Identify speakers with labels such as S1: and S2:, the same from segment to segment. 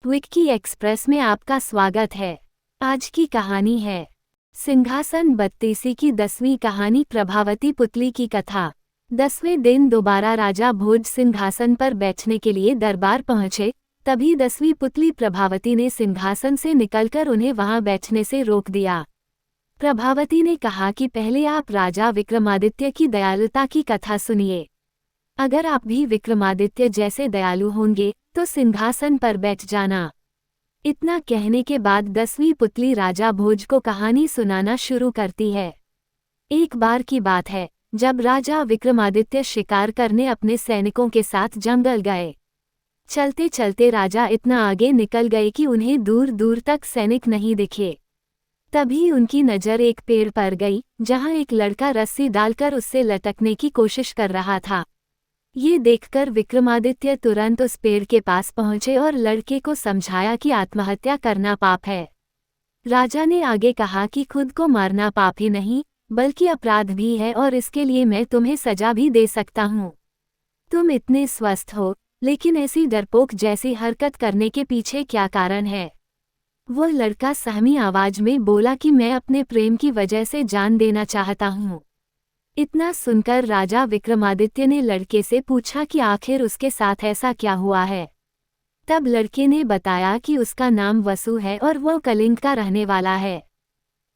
S1: Vicky express में आपका स्वागत है। आज की कहानी है सिंहासन बत्तीसी की 10वीं कहानी प्रभावती पुतली की कथा। 10वें दिन दोबारा राजा भोज सिंहासन पर बैठने के लिए दरबार पहुंचे। तभी 10वीं पुतली प्रभावती ने सिंहासन से निकलकर उन्हें वहां बैठने से रोक दिया। प्रभावती ने कहा कि पहले आप राजा विक्रमादित्य की दयालुता की कथा सुनिए। अगर आप भी विक्रमादित्य जैसे दयालु होंगे तो सिंहासन पर बैठ जाना। इतना कहने के बाद 10वीं पुतली राजा भोज को कहानी सुनाना शुरू करती है। एक बार की बात है जब राजा विक्रमादित्य शिकार करने अपने सैनिकों के साथ जंगल गए। चलते चलते राजा इतना आगे निकल गए कि उन्हें दूर दूर तक सैनिक नहीं दिखे। तभी उनकी नज़र एक पेड़ पर गई जहां एक लड़का रस्सी डालकर उससे लटकने की कोशिश कर रहा था। ये देखकर विक्रमादित्य तुरंत उस पेड़ के पास पहुंचे और लड़के को समझाया कि आत्महत्या करना पाप है। राजा ने आगे कहा कि खुद को मारना पाप ही नहीं बल्कि अपराध भी है और इसके लिए मैं तुम्हें सजा भी दे सकता हूँ। तुम इतने स्वस्थ हो लेकिन ऐसी डरपोक जैसी हरकत करने के पीछे क्या कारण है? वो लड़का सहमी आवाज में बोला कि मैं अपने प्रेम की वजह से जान देना चाहता हूँ। इतना सुनकर राजा विक्रमादित्य ने लड़के से पूछा कि आखिर उसके साथ ऐसा क्या हुआ है। तब लड़के ने बताया कि उसका नाम वसु है और वह कलिंग का रहने वाला है।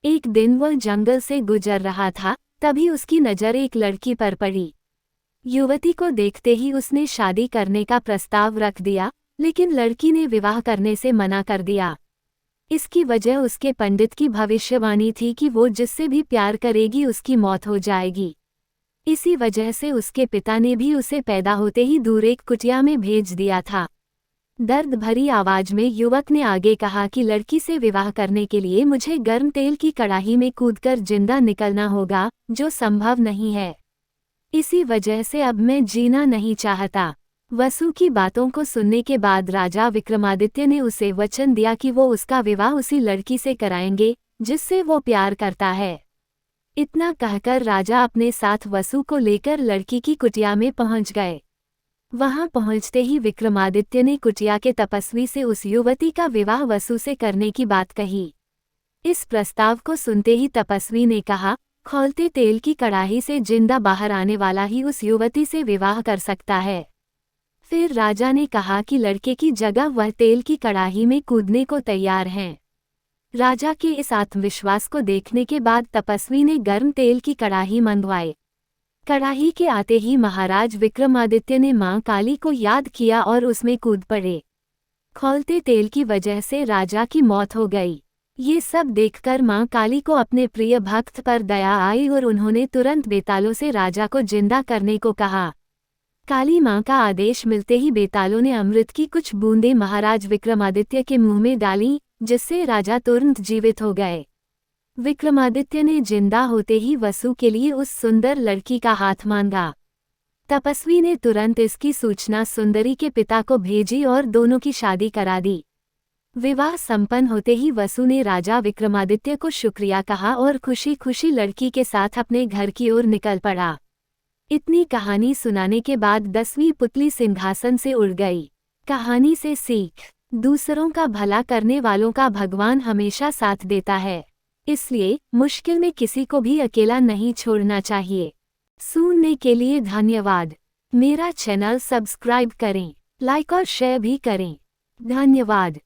S1: एक दिन वह जंगल से गुजर रहा था, तभी उसकी नज़र एक लड़की पर पड़ी। युवती को देखते ही उसने शादी करने का प्रस्ताव रख दिया, लेकिन लड़की ने विवाह करने से मना कर दिया। इसकी वजह उसके पंडित की भविष्यवाणी थी कि वो जिससे भी प्यार करेगी उसकी मौत हो जाएगी। इसी वजह से उसके पिता ने भी उसे पैदा होते ही दूर एक कुटिया में भेज दिया था। दर्द भरी आवाज में युवक ने आगे कहा कि लड़की से विवाह करने के लिए मुझे गर्म तेल की कड़ाही में कूदकर जिंदा निकलना होगा, जो संभव नहीं है। इसी वजह से अब मैं जीना नहीं चाहता। वसु की बातों को सुनने के बाद राजा विक्रमादित्य ने उसे वचन दिया कि वो उसका विवाह उसी लड़की से कराएंगे जिससे वो प्यार करता है। इतना कहकर राजा अपने साथ वसु को लेकर लड़की की कुटिया में पहुंच गए। वहां पहुंचते ही विक्रमादित्य ने कुटिया के तपस्वी से उस युवती का विवाह वसु से करने की बात कही। इस प्रस्ताव को सुनते ही तपस्वी ने कहा, खौलते तेल की कड़ाही से जिंदा बाहर आने वाला ही उस युवती से विवाह कर सकता है। फिर राजा ने कहा कि लड़के की जगह वह तेल की कड़ाही में कूदने को तैयार हैं। राजा के इस आत्मविश्वास को देखने के बाद तपस्वी ने गर्म तेल की कड़ाही मंगवाई। कड़ाही के आते ही महाराज विक्रमादित्य ने मां काली को याद किया और उसमें कूद पड़े। खौलते तेल की वजह से राजा की मौत हो गई। ये सब देखकर मां काली को अपने प्रिय भक्त पर दया आई और उन्होंने तुरंत बेतालों से राजा को जिंदा करने को कहा। काली मां का आदेश मिलते ही बेतालों ने अमृत की कुछ बूंदें महाराज विक्रमादित्य के मुंह में डाली, जिससे राजा तुरंत जीवित हो गए। विक्रमादित्य ने जिंदा होते ही वसु के लिए उस सुंदर लड़की का हाथ मांगा। तपस्वी ने तुरंत इसकी सूचना सुंदरी के पिता को भेजी और दोनों की शादी करा दी। विवाह संपन्न होते ही वसु ने राजा विक्रमादित्य को शुक्रिया कहा और खुशी खुशी लड़की के साथ अपने घर की ओर निकल पड़ा। इतनी कहानी सुनाने के बाद 10वीं पुतली सिंहासन से उड़ गई। कहानी से सीख, दूसरों का भला करने वालों का भगवान हमेशा साथ देता है, इसलिए मुश्किल में किसी को भी अकेला नहीं छोड़ना चाहिए। सुनने के लिए धन्यवाद। मेरा चैनल सब्सक्राइब करें, लाइक और शेयर भी करें। धन्यवाद।